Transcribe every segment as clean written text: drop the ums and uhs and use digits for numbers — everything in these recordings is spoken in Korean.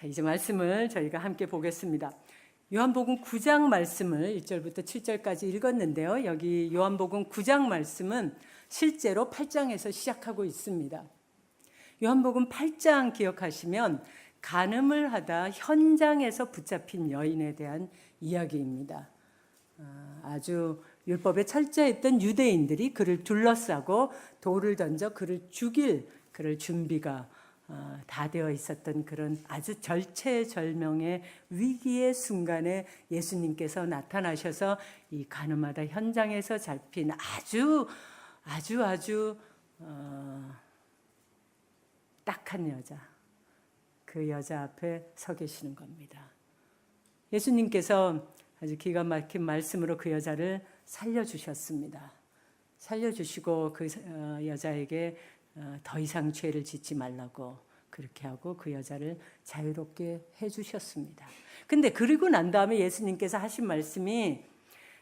자, 이제 말씀을 저희가 함께 보겠습니다. 요한복음 9장 말씀을 1절부터 7절까지 읽었는데요. 여기 요한복음 9장 말씀은 실제로 8장에서 시작하고 있습니다. 요한복음 8장 기억하시면 간음을 하다 현장에서 붙잡힌 여인에 대한 이야기입니다. 아주 율법에 철저했던 유대인들이 그를 둘러싸고 돌을 던져 그를 죽일 그럴 준비가 다 되어 있었던 그런 아주 절체절명의 위기의 순간에 예수님께서 나타나셔서 이 간음하다 현장에서 잡힌 아주 딱한 여자, 그 여자 앞에 서 계시는 겁니다. 예수님께서 아주 기가 막힌 말씀으로 그 여자를 살려주셨습니다. 살려주시고 그 여자에게 더 이상 죄를 짓지 말라고 그렇게 하고 그 여자를 자유롭게 해주셨습니다. 근데 그리고 난 다음에 예수님께서 하신 말씀이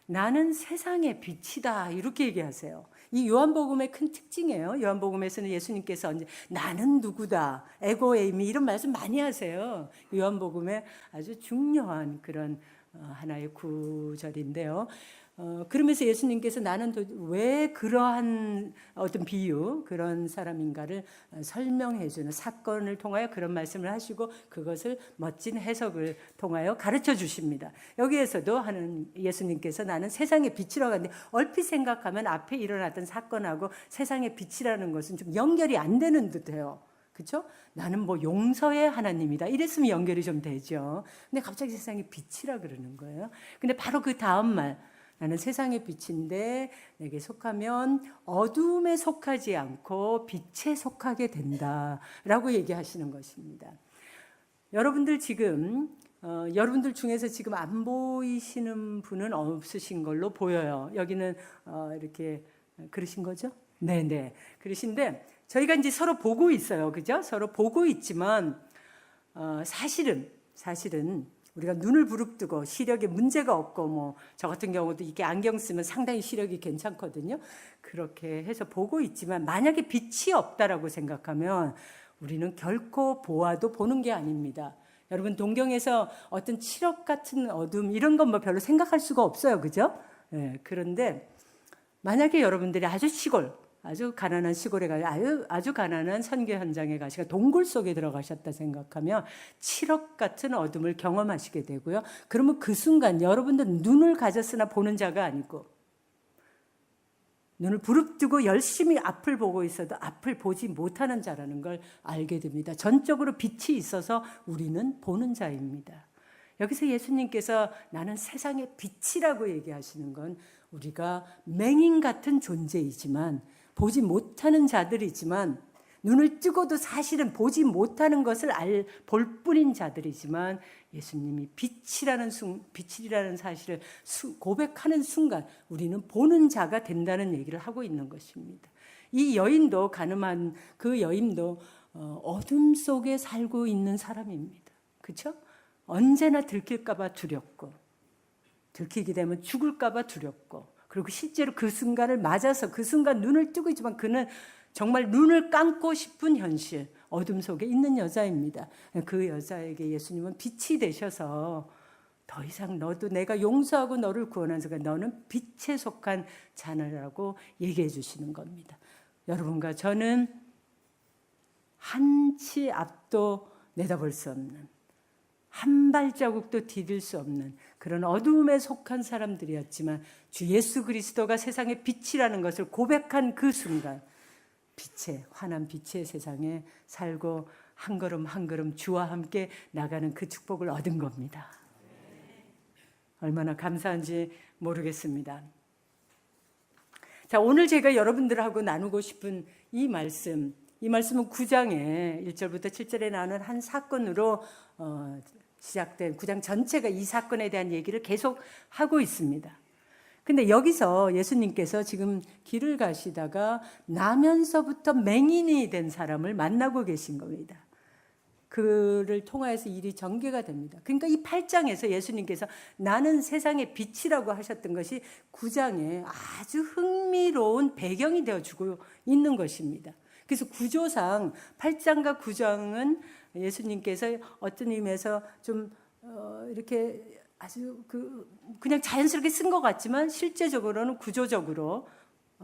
나는 세상의 빛이다 이렇게 얘기하세요. 이 요한복음의 큰 특징이에요. 요한복음에서는 예수님께서 언제 나는 누구다, 에고에이미 이런 말씀 많이 하세요. 요한복음의 아주 중요한 그런 하나의 구절인데요. 그러면서 예수님께서 나는 왜 그러한 어떤 비유, 그런 사람인가를 설명해 주는 사건을 통하여 그런 말씀을 하시고 그것을 멋진 해석을 통하여 가르쳐 주십니다. 여기에서도 하는 예수님께서 나는 세상의 빛이라고 하는데 얼핏 생각하면 앞에 일어났던 사건하고 세상의 빛이라는 것은 좀 연결이 안 되는 듯해요. 그렇죠? 나는 뭐 용서의 하나님이다. 이랬으면 연결이 좀 되죠. 근데 갑자기 세상의 빛이라 그러는 거예요. 근데 바로 그 다음 말 나는 세상의 빛인데 내게 속하면 어둠에 속하지 않고 빛에 속하게 된다라고 얘기하시는 것입니다. 여러분들 지금 여러분들 중에서 지금 안 보이시는 분은 없으신 걸로 보여요. 여기는 이렇게 그러신 거죠? 네네. 그러신데 저희가 이제 서로 보고 있어요. 그죠? 서로 보고 있지만 사실은 우리가 눈을 부릅뜨고 시력에 문제가 없고 뭐 저 같은 경우도 이렇게 안경 쓰면 상당히 시력이 괜찮거든요. 그렇게 해서 보고 있지만 만약에 빛이 없다라고 생각하면 우리는 결코 보아도 보는 게 아닙니다. 여러분 동경에서 어떤 칠흑 같은 어둠 이런 건 뭐 별로 생각할 수가 없어요. 그죠? 네, 그런데 만약에 여러분들이 아주 가난한 시골에 가서 아주 가난한 선교 현장에 가시고 동굴 속에 들어가셨다 생각하면 칠흑 같은 어둠을 경험하시게 되고요. 그러면 그 순간 여러분들은 눈을 가졌으나 보는 자가 아니고 눈을 부릅뜨고 열심히 앞을 보고 있어도 앞을 보지 못하는 자라는 걸 알게 됩니다. 전적으로 빛이 있어서 우리는 보는 자입니다. 여기서 예수님께서 나는 세상의 빛이라고 얘기하시는 건 우리가 맹인 같은 존재이지만 보지 못하는 자들이지만 눈을 뜨고도 사실은 보지 못하는 것을 볼 뿐인 자들이지만 예수님이 빛이라는 사실을 고백하는 순간 우리는 보는 자가 된다는 얘기를 하고 있는 것입니다. 이 여인도 가늠한 그 여인도 어둠 속에 살고 있는 사람입니다. 그렇죠? 언제나 들킬까 봐 두렵고 들키게 되면 죽을까 봐 두렵고 그리고 실제로 그 순간을 맞아서 그 순간 눈을 뜨고 있지만 그는 정말 눈을 감고 싶은 현실, 어둠 속에 있는 여자입니다. 그 여자에게 예수님은 빛이 되셔서 더 이상 너도 내가 용서하고 너를 구원한 순간 너는 빛에 속한 자녀라고 얘기해 주시는 겁니다. 여러분과 저는 한 치 앞도 내다볼 수 없는 한 발자국도 디딜 수 없는 그런 어둠에 속한 사람들이었지만 주 예수 그리스도가 세상의 빛이라는 것을 고백한 그 순간 환한 빛의 세상에 살고 한 걸음 한 걸음 주와 함께 나가는 그 축복을 얻은 겁니다. 얼마나 감사한지 모르겠습니다. 자, 오늘 제가 여러분들하고 나누고 싶은 이 말씀은 9장에 1절부터 7절에 나오는 한 사건으로 시작된 9장 전체가 이 사건에 대한 얘기를 계속 하고 있습니다. 근데 여기서 예수님께서 지금 길을 가시다가 나면서부터 맹인이 된 사람을 만나고 계신 겁니다. 그를 통하여서 일이 전개가 됩니다. 그러니까 이 8장에서 예수님께서 나는 세상의 빛이라고 하셨던 것이 9장에 아주 흥미로운 배경이 되어주고 있는 것입니다. 그래서 구조상 8장과 9장은 예수님께서 어떤 의미에서 좀 이렇게 아주 그냥 자연스럽게 쓴 것 같지만 실제적으로는 구조적으로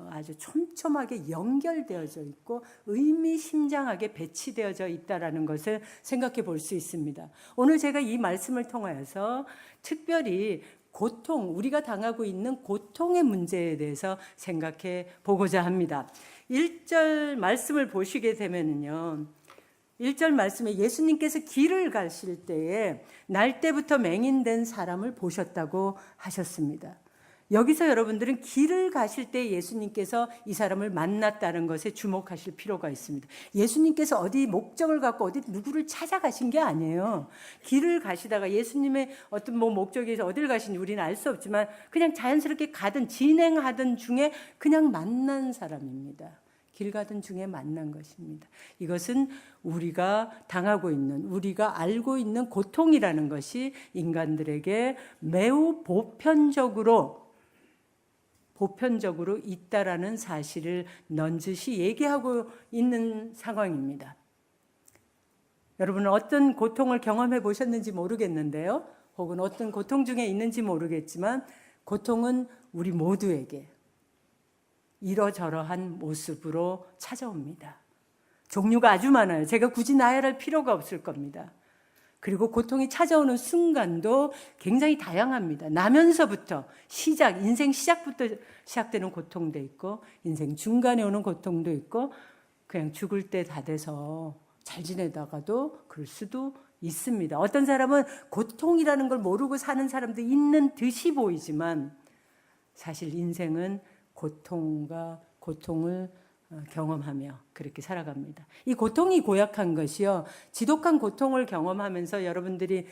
아주 촘촘하게 연결되어져 있고 의미심장하게 배치되어져 있다라는 것을 생각해 볼 수 있습니다. 오늘 제가 이 말씀을 통하여서 특별히 고통, 우리가 당하고 있는 고통의 문제에 대해서 생각해 보고자 합니다. 1절 말씀을 보시게 되면요, 1절 말씀에 예수님께서 길을 가실 때에 날 때부터 맹인된 사람을 보셨다고 하셨습니다. 여기서 여러분들은 길을 가실 때 예수님께서 이 사람을 만났다는 것에 주목하실 필요가 있습니다. 예수님께서 어디 목적을 갖고 어디 누구를 찾아가신 게 아니에요. 길을 가시다가 예수님의 어떤 목적에서 어딜 가신지 우리는 알 수 없지만 그냥 자연스럽게 가든 진행하던 중에 그냥 만난 사람입니다. 길 가던 중에 만난 것입니다. 이것은 우리가 당하고 있는, 우리가 알고 있는 고통이라는 것이 인간들에게 매우 보편적으로 있다라는 사실을 넌지시 얘기하고 있는 상황입니다. 여러분은 어떤 고통을 경험해 보셨는지 모르겠는데요. 혹은 어떤 고통 중에 있는지 모르겠지만 고통은 우리 모두에게 이러저러한 모습으로 찾아옵니다. 종류가 아주 많아요. 제가 굳이 나열할 필요가 없을 겁니다. 그리고 고통이 찾아오는 순간도 굉장히 다양합니다. 나면서부터 인생 시작부터 시작되는 고통도 있고, 인생 중간에 오는 고통도 있고, 그냥 죽을 때 다 돼서 잘 지내다가도 그럴 수도 있습니다. 어떤 사람은 고통이라는 걸 모르고 사는 사람도 있는 듯이 보이지만 사실 인생은 고통을 경험하며 그렇게 살아갑니다. 이 고통이 고약한 것이요, 지독한 고통을 경험하면서 여러분들이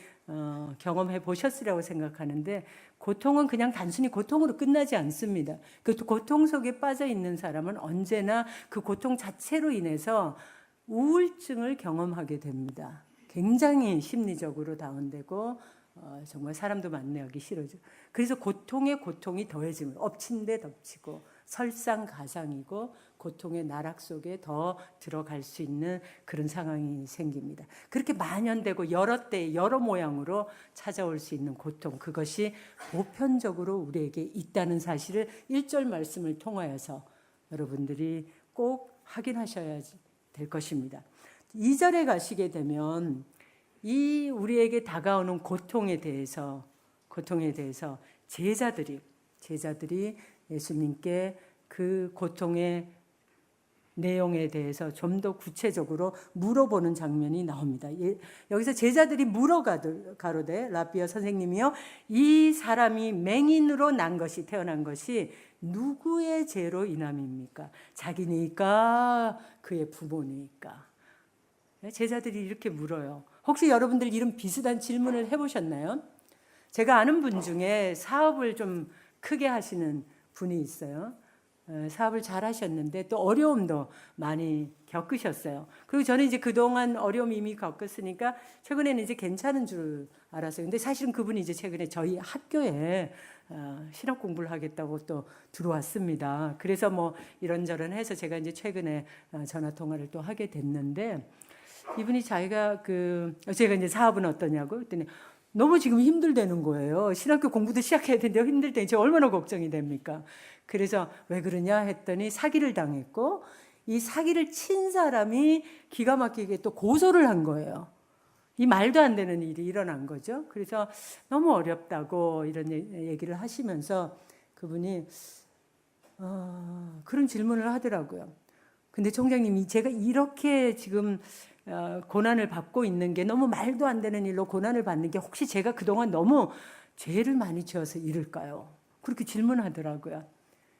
경험해 보셨으리라고 생각하는데, 고통은 그냥 단순히 고통으로 끝나지 않습니다. 그 고통 속에 빠져 있는 사람은 언제나 그 고통 자체로 인해서 우울증을 경험하게 됩니다. 굉장히 심리적으로 다운되고 정말 사람도 만나기 싫어져. 그래서 고통에 고통이 더해지면 엎친 데 덮치고 설상가상이고 고통의 나락 속에 더 들어갈 수 있는 그런 상황이 생깁니다. 그렇게 만연되고 여러 때 여러 모양으로 찾아올 수 있는 고통, 그것이 보편적으로 우리에게 있다는 사실을 1절 말씀을 통하여서 여러분들이 꼭 확인하셔야 될 것입니다. 2절에 가시게 되면 이 우리에게 다가오는 고통에 대해서 제자들이 예수님께 그 고통의 내용에 대해서 좀 더 구체적으로 물어보는 장면이 나옵니다. 여기서 제자들이 물어가로되 라비어 선생님이요, 이 사람이 맹인으로 태어난 것이 누구의 죄로 인함입니까? 자기니까 그의 부모니까? 제자들이 이렇게 물어요. 혹시 여러분들 이런 비슷한 질문을 해보셨나요? 제가 아는 분 중에 사업을 좀 크게 하시는 분이 있어요. 사업을 잘 하셨는데 또 어려움도 많이 겪으셨어요. 그리고 저는 이제 그동안 어려움 이미 겪었으니까 최근에는 이제 괜찮은 줄 알았어요. 근데 사실은 그분이 이제 최근에 저희 학교에 신학 공부를 하겠다고 또 들어왔습니다. 그래서 뭐 이런저런 해서 제가 이제 최근에 전화 통화를 또 하게 됐는데, 이분이 제가 이제 사업은 어떠냐고 그랬더니 너무 지금 힘들다는 거예요. 신학교 공부도 시작해야 되는데 힘들다니 제가 얼마나 걱정이 됩니까? 그래서 왜 그러냐 했더니 사기를 당했고, 이 사기를 친 사람이 기가 막히게 또 고소를 한 거예요. 이 말도 안 되는 일이 일어난 거죠. 그래서 너무 어렵다고 이런 얘기를 하시면서 그분이 그런 질문을 하더라고요. 근데 총장님이 제가 이렇게 지금 고난을 받고 있는 게, 너무 말도 안 되는 일로 고난을 받는 게 혹시 제가 그동안 너무 죄를 많이 지어서 이럴까요? 그렇게 질문하더라고요.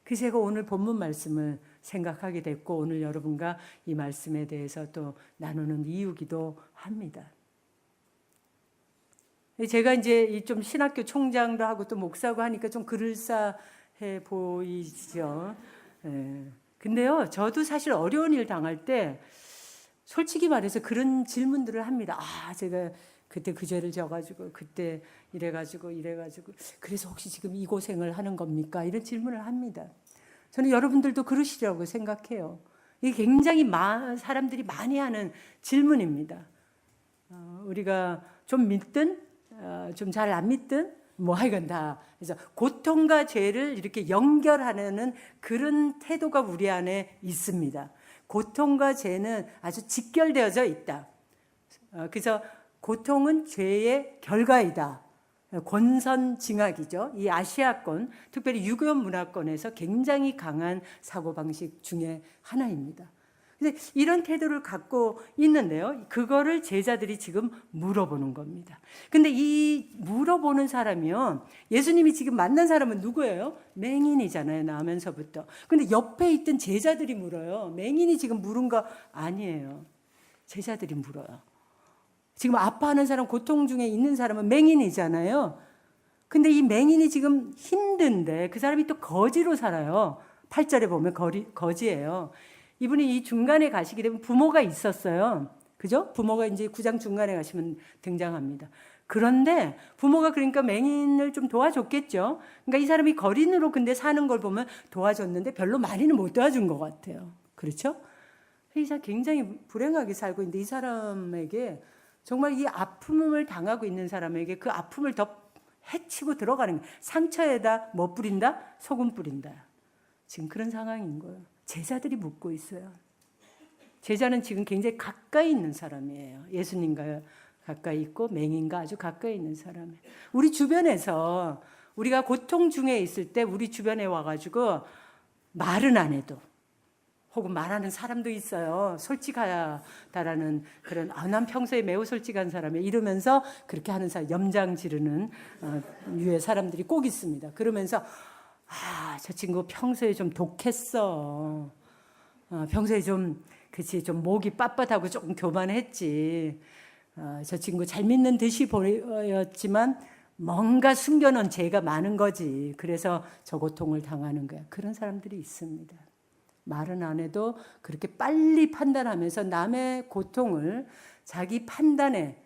그래서 제가 오늘 본문 말씀을 생각하게 됐고, 오늘 여러분과 이 말씀에 대해서 또 나누는 이유기도 합니다. 제가 이제 좀 신학교 총장도 하고 또 목사고 하니까 좀 그럴싸해 보이죠. 근데요, 저도 사실 어려운 일 당할 때 솔직히 말해서 그런 질문들을 합니다. 제가 그때 그 죄를 져가지고 그때 이래가지고 그래서 혹시 지금 이 고생을 하는 겁니까? 이런 질문을 합니다. 저는 여러분들도 그러시라고 생각해요. 이게 굉장히 사람들이 많이 하는 질문입니다. 우리가 좀 믿든 좀 잘 안 믿든 뭐 하여간 다. 그래서 고통과 죄를 이렇게 연결하는 그런 태도가 우리 안에 있습니다. 고통과 죄는 아주 직결되어져 있다. 그래서 고통은 죄의 결과이다. 권선징악이죠. 이 아시아권, 특별히 유교 문화권에서 굉장히 강한 사고방식 중에 하나입니다. 근데 이런 태도를 갖고 있는데요. 그거를 제자들이 지금 물어보는 겁니다. 근데 이 물어보는 사람이요. 예수님이 지금 만난 사람은 누구예요? 맹인이잖아요. 나오면서부터. 근데 옆에 있던 제자들이 물어요. 맹인이 지금 물은 거 아니에요. 제자들이 물어요. 지금 아파하는 사람, 고통 중에 있는 사람은 맹인이잖아요. 근데 이 맹인이 지금 힘든데 그 사람이 또 거지로 살아요. 8절에 보면 거지예요. 이분이 이 중간에 가시게 되면 부모가 있었어요. 그죠? 부모가 이제 9장 중간에 가시면 등장합니다. 그런데 부모가 그러니까 맹인을 좀 도와줬겠죠. 그러니까 이 사람이 거린으로 근데 사는 걸 보면 도와줬는데 별로 많이는 못 도와준 것 같아요. 그렇죠? 이 사람 굉장히 불행하게 살고 있는데 이 사람에게 정말 이 아픔을 당하고 있는 사람에게 그 아픔을 더 해치고 들어가는 거예요. 상처에다 뭐 뿌린다? 소금 뿌린다. 지금 그런 상황인 거예요. 제자들이 묻고 있어요. 제자는 지금 굉장히 가까이 있는 사람이에요. 예수님과 가까이 있고 맹인과 아주 가까이 있는 사람이에요. 우리 주변에서 우리가 고통 중에 있을 때 우리 주변에 와가지고 말은 안 해도 혹은 말하는 사람도 있어요. 솔직하다라는 그런 난 평소에 매우 솔직한 사람이에요. 이러면서 그렇게 하는 사람, 염장 지르는 유의 사람들이 꼭 있습니다. 그러면서 저 친구 평소에 좀 독했어. 평소에 좀 목이 빳빳하고 조금 교만했지. 저 친구 잘 믿는 듯이 보였지만 뭔가 숨겨놓은 죄가 많은 거지. 그래서 저 고통을 당하는 거야. 그런 사람들이 있습니다. 말은 안 해도 그렇게 빨리 판단하면서 남의 고통을 자기 판단의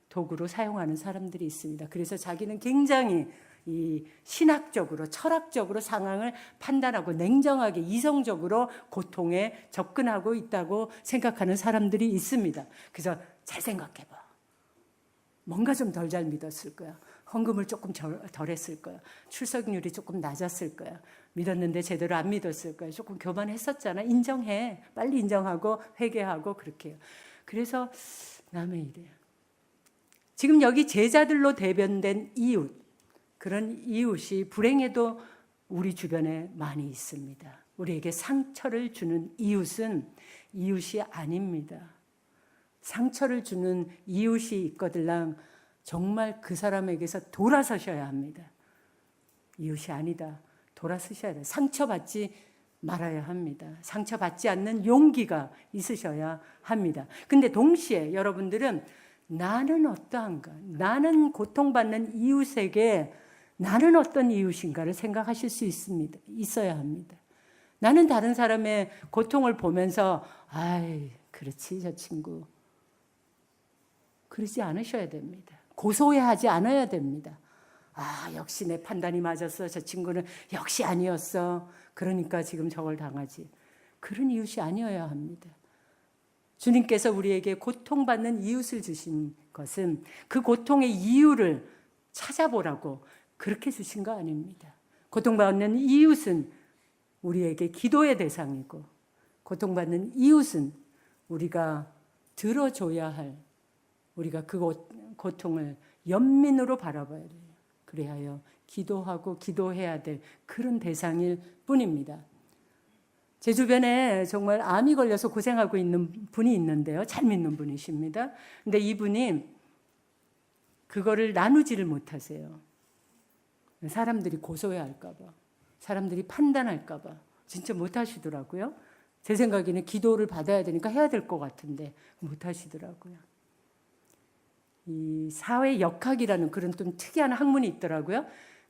도구로 사용하는 사람들이 있습니다. 그래서 자기는 굉장히 이 신학적으로 철학적으로 상황을 판단하고 냉정하게 이성적으로 고통에 접근하고 있다고 생각하는 사람들이 있습니다. 그래서 잘 생각해봐. 뭔가 좀 덜 잘 믿었을 거야. 헌금을 조금 덜 했을 거야. 출석률이 조금 낮았을 거야. 믿었는데 제대로 안 믿었을 거야. 조금 교만했었잖아. 인정해. 빨리 인정하고 회개하고 그렇게 해요. 그래서 남의 일이에요. 지금 여기 제자들로 대변된 이웃, 그런 이웃이 불행해도 우리 주변에 많이 있습니다. 우리에게 상처를 주는 이웃은 이웃이 아닙니다. 상처를 주는 이웃이 있거들랑 정말 그 사람에게서 돌아서셔야 합니다. 이웃이 아니다. 돌아서셔야 돼요. 상처받지 말아야 합니다. 상처받지 않는 용기가 있으셔야 합니다. 근데 동시에 여러분들은 나는 어떠한가? 나는 고통받는 이웃에게 나는 어떤 이웃인가를 생각하실 수 있어야 합니다. 나는 다른 사람의 고통을 보면서 그렇지 저 친구. 그러지 않으셔야 됩니다. 고소해하지 않아야 됩니다. 역시 내 판단이 맞았어. 저 친구는 역시 아니었어. 그러니까 지금 저걸 당하지. 그런 이웃이 아니어야 합니다. 주님께서 우리에게 고통받는 이웃을 주신 것은 그 고통의 이유를 찾아보라고 그렇게 주신 거 아닙니다. 고통받는 이웃은 우리에게 기도의 대상이고 고통받는 이웃은 우리가 들어줘야 할 우리가 그 고통을 연민으로 바라봐야 돼요. 그래야 기도하고 기도해야 될 그런 대상일 뿐입니다. 제 주변에 정말 암이 걸려서 고생하고 있는 분이 있는데요. 잘 믿는 분이십니다. 근데 이분이 그거를 나누지를 못하세요. 사람들이 고소해할까 봐. 사람들이 판단할까 봐. 진짜 못하시더라고요. 제 생각에는 기도를 받아야 되니까 해야 될 것 같은데 못하시더라고요. 이 사회 역학이라는 그런 좀 특이한 학문이 있더라고요.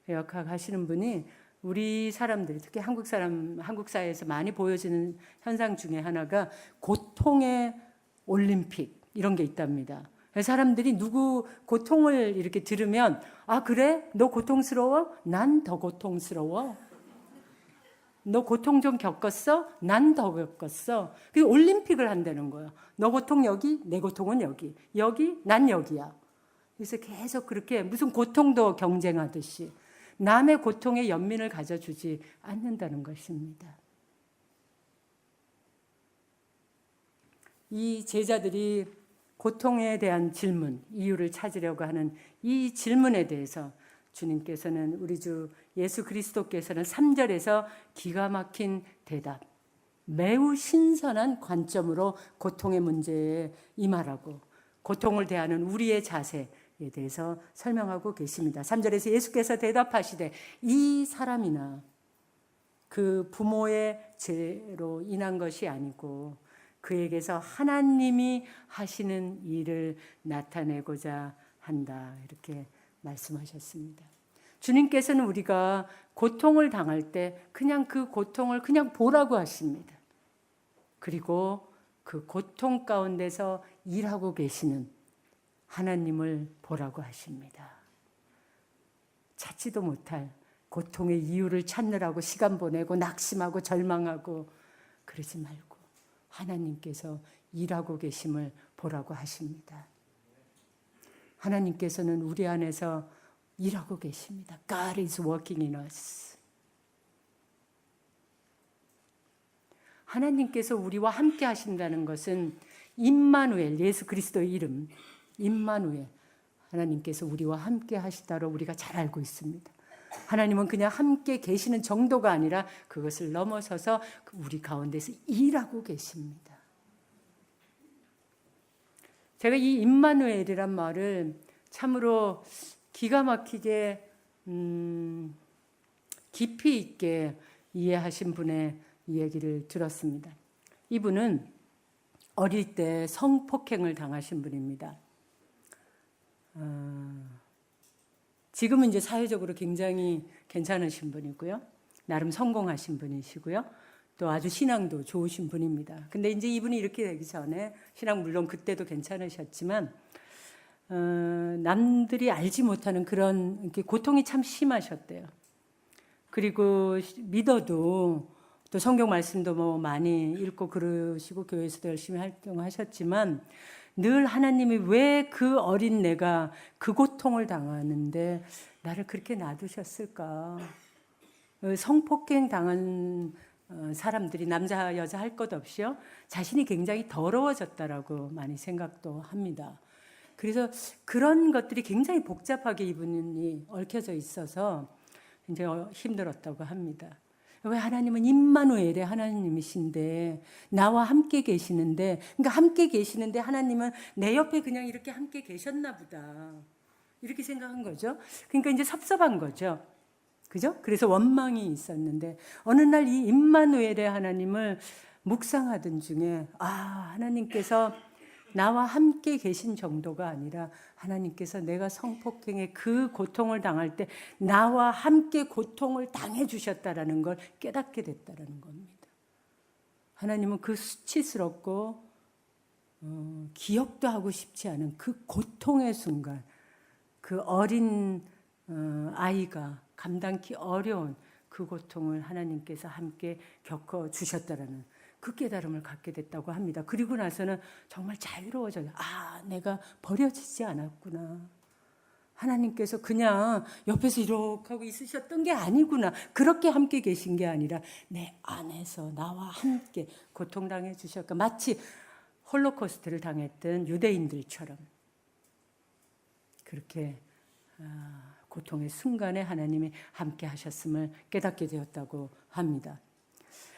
역학 하시는 분이 우리 사람들이 특히 한국 사회에서 많이 보여지는 현상 중에 하나가 고통의 올림픽 이런 게 있답니다. 사람들이 누구 고통을 이렇게 들으면 그래? 너 고통스러워? 난 더 고통스러워. 너 고통 좀 겪었어? 난 더 겪었어. 그 올림픽을 한다는 거예요. 너 고통 여기, 내 고통은 여기. 여기, 난 여기야. 그래서 계속 그렇게 무슨 고통도 경쟁하듯이 남의 고통에 연민을 가져주지 않는다는 것입니다. 이 제자들이 고통에 대한 질문, 이유를 찾으려고 하는 이 질문에 대해서 주님께서는 우리 주 예수 그리스도께서는 3절에서 기가 막힌 대답, 매우 신선한 관점으로 고통의 문제에 임하라고 고통을 대하는 우리의 자세에 대해서 설명하고 계십니다. 3절에서 예수께서 대답하시되 이 사람이나 그 부모의 죄로 인한 것이 아니고 그에게서 하나님이 하시는 일을 나타내고자 한다. 이렇게 말씀하셨습니다. 주님께서는 우리가 고통을 당할 때 그냥 그 고통을 그냥 보라고 하십니다. 그리고 그 고통 가운데서 일하고 계시는 하나님을 보라고 하십니다. 찾지도 못할 고통의 이유를 찾느라고 시간 보내고 낙심하고 절망하고 그러지 말고 하나님께서 일하고 계심을 보라고 하십니다. 하나님께서는 우리 안에서 일하고 계십니다. God is working in us. 하나님께서 우리와 함께 하신다는 것은 임마누엘, 예수 그리스도의 이름 임마누엘, 하나님께서 우리와 함께 하시다로 우리가 잘 알고 있습니다. 하나님은 그냥 함께 계시는 정도가 아니라 그것을 넘어서서 우리 가운데서 일하고 계십니다. 제가 이 임마누엘이란 말을 참으로 기가 막히게 깊이 있게 이해하신 분의 이야기를 들었습니다. 이분은 어릴 때 성폭행을 당하신 분입니다. 지금은 이제 사회적으로 굉장히 괜찮으신 분이고요. 나름 성공하신 분이시고요. 또 아주 신앙도 좋으신 분입니다. 근데 이제 이분이 이렇게 되기 전에 신앙 물론 그때도 괜찮으셨지만 남들이 알지 못하는 그런 이렇게 고통이 참 심하셨대요. 그리고 믿어도 또 성경 말씀도 뭐 많이 읽고 그러시고 교회에서도 열심히 활동하셨지만 늘 하나님이 왜 그 어린 내가 그 고통을 당하는데 나를 그렇게 놔두셨을까? 성폭행 당한 사람들이 남자 여자 할 것 없이요 자신이 굉장히 더러워졌다라고 많이 생각도 합니다. 그래서 그런 것들이 굉장히 복잡하게 이분이 얽혀져 있어서 굉장히 힘들었다고 합니다. 왜 하나님은 임마누엘의 하나님이신데 나와 함께 계시는데, 그러니까 함께 계시는데 하나님은 내 옆에 그냥 이렇게 함께 계셨나 보다 이렇게 생각한 거죠. 그러니까 이제 섭섭한 거죠. 그죠? 그래서 원망이 있었는데 어느 날 이 임마누엘의 하나님을 묵상하던 중에 하나님께서 나와 함께 계신 정도가 아니라 하나님께서 내가 성폭행의 그 고통을 당할 때 나와 함께 고통을 당해 주셨다라는 걸 깨닫게 됐다라는 겁니다. 하나님은 그 수치스럽고 기억도 하고 싶지 않은 그 고통의 순간, 그 어린 아이가 감당기 어려운 그 고통을 하나님께서 함께 겪어 주셨다라는 그 깨달음을 갖게 됐다고 합니다. 그리고 나서는 정말 자유로워져요. 내가 버려지지 않았구나. 하나님께서 그냥 옆에서 이렇게 하고 있으셨던 게 아니구나. 그렇게 함께 계신 게 아니라 내 안에서 나와 함께 고통당해 주셨고, 마치 홀로코스트를 당했던 유대인들처럼 그렇게 고통의 순간에 하나님이 함께 하셨음을 깨닫게 되었다고 합니다.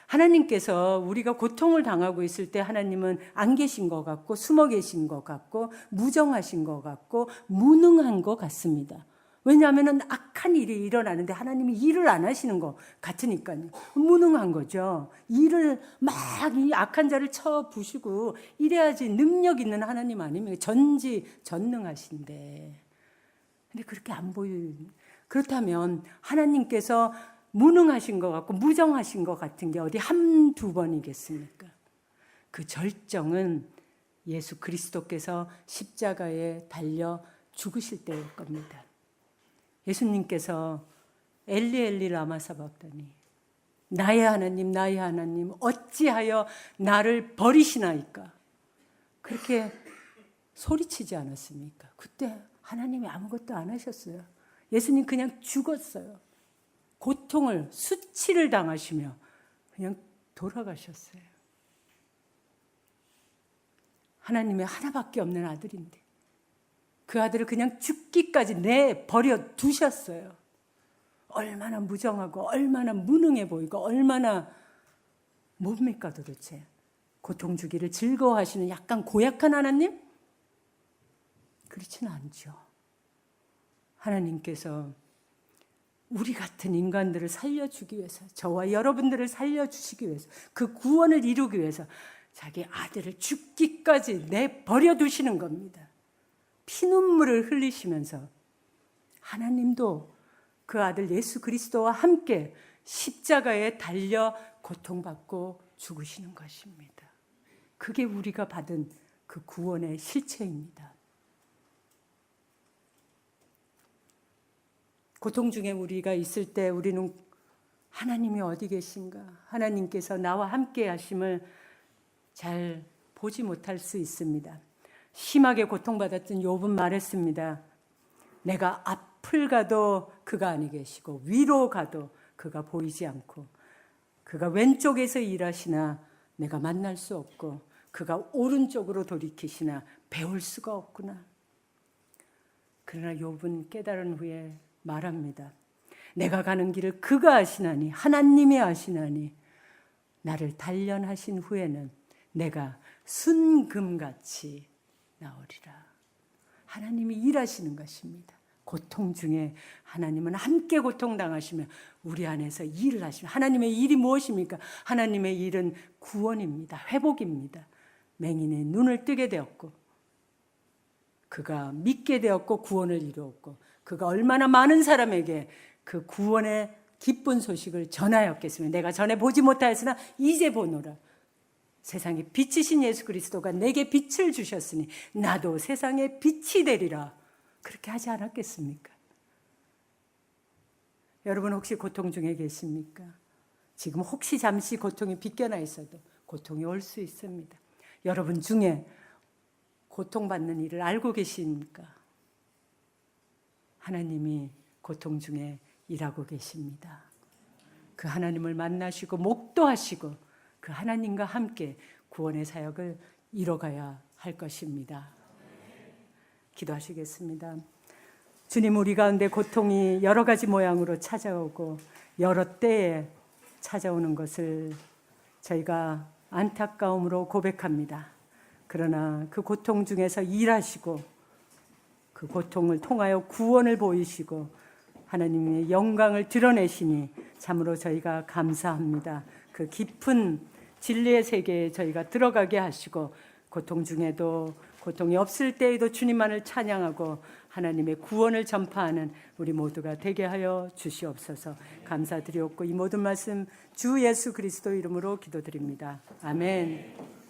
하나님께서 우리가 고통을 당하고 있을 때 하나님은 안 계신 것 같고 숨어 계신 것 같고 무정하신 것 같고 무능한 것 같습니다. 왜냐하면 악한 일이 일어나는데 하나님이 일을 안 하시는 것 같으니까요. 무능한 거죠. 일을 막 이 악한 자를 쳐 부시고 이래야지 능력 있는 하나님 아니면 전지전능하신데. 근데 그렇게 안 보이는. 그렇다면 하나님께서 무능하신 것 같고 무정하신 것 같은 게 어디 한두 번이겠습니까? 그 절정은 예수 그리스도께서 십자가에 달려 죽으실 때일 겁니다. 예수님께서 엘리 엘리 라마 사박다니, 나의 하나님, 나의 하나님, 어찌하여 나를 버리시나이까? 그렇게 소리치지 않았습니까? 그때 하나님이 아무것도 안 하셨어요. 예수님 그냥 죽었어요. 고통을, 수치를 당하시며 그냥 돌아가셨어요. 하나님의 하나밖에 없는 아들인데 그 아들을 그냥 죽기까지 내버려 두셨어요. 얼마나 무정하고 얼마나 무능해 보이고 얼마나 뭡니까 도대체? 고통 주기를 즐거워하시는 약간 고약한 하나님? 그렇지는 않죠. 하나님께서 우리 같은 인간들을 살려주기 위해서, 저와 여러분들을 살려주시기 위해서, 그 구원을 이루기 위해서 자기 아들을 죽기까지 내버려 두시는 겁니다. 피눈물을 흘리시면서 하나님도 그 아들 예수 그리스도와 함께 십자가에 달려 고통받고 죽으시는 것입니다. 그게 우리가 받은 그 구원의 실체입니다. 고통 중에 우리가 있을 때 우리는 하나님이 어디 계신가? 하나님께서 나와 함께 하심을 잘 보지 못할 수 있습니다. 심하게 고통받았던 욥은 말했습니다. 내가 앞을 가도 그가 아니 계시고 위로 가도 그가 보이지 않고 그가 왼쪽에서 일하시나 내가 만날 수 없고 그가 오른쪽으로 돌이키시나 배울 수가 없구나. 그러나 욥은 깨달은 후에 말합니다. 내가 가는 길을 그가 아시나니 하나님이 아시나니 나를 단련하신 후에는 내가 순금같이 나오리라. 하나님이 일하시는 것입니다. 고통 중에 하나님은 함께 고통당하시며 우리 안에서 일을 하시며 하나님의 일이 무엇입니까? 하나님의 일은 구원입니다. 회복입니다. 맹인의 눈을 뜨게 되었고 그가 믿게 되었고 구원을 이루었고 그가 얼마나 많은 사람에게 그 구원의 기쁜 소식을 전하였겠으며 내가 전에 보지 못하였으나 이제 보노라. 세상에 빛이신 예수 그리스도가 내게 빛을 주셨으니 나도 세상에 빛이 되리라. 그렇게 하지 않았겠습니까? 여러분 혹시 고통 중에 계십니까? 지금 혹시 잠시 고통이 빗겨나 있어도 고통이 올 수 있습니다. 여러분 중에 고통받는 일을 알고 계십니까? 하나님이 고통 중에 일하고 계십니다. 그 하나님을 만나시고 목도하시고 그 하나님과 함께 구원의 사역을 이뤄가야 할 것입니다. 기도하시겠습니다. 주님, 우리 가운데 고통이 여러 가지 모양으로 찾아오고 여러 때에 찾아오는 것을 저희가 안타까움으로 고백합니다. 그러나 그 고통 중에서 일하시고 그 고통을 통하여 구원을 보이시고 하나님의 영광을 드러내시니 참으로 저희가 감사합니다. 그 깊은 진리의 세계에 저희가 들어가게 하시고 고통 중에도 고통이 없을 때에도 주님만을 찬양하고 하나님의 구원을 전파하는 우리 모두가 되게 하여 주시옵소서. 감사드리옵고 이 모든 말씀 주 예수 그리스도 이름으로 기도드립니다. 아멘.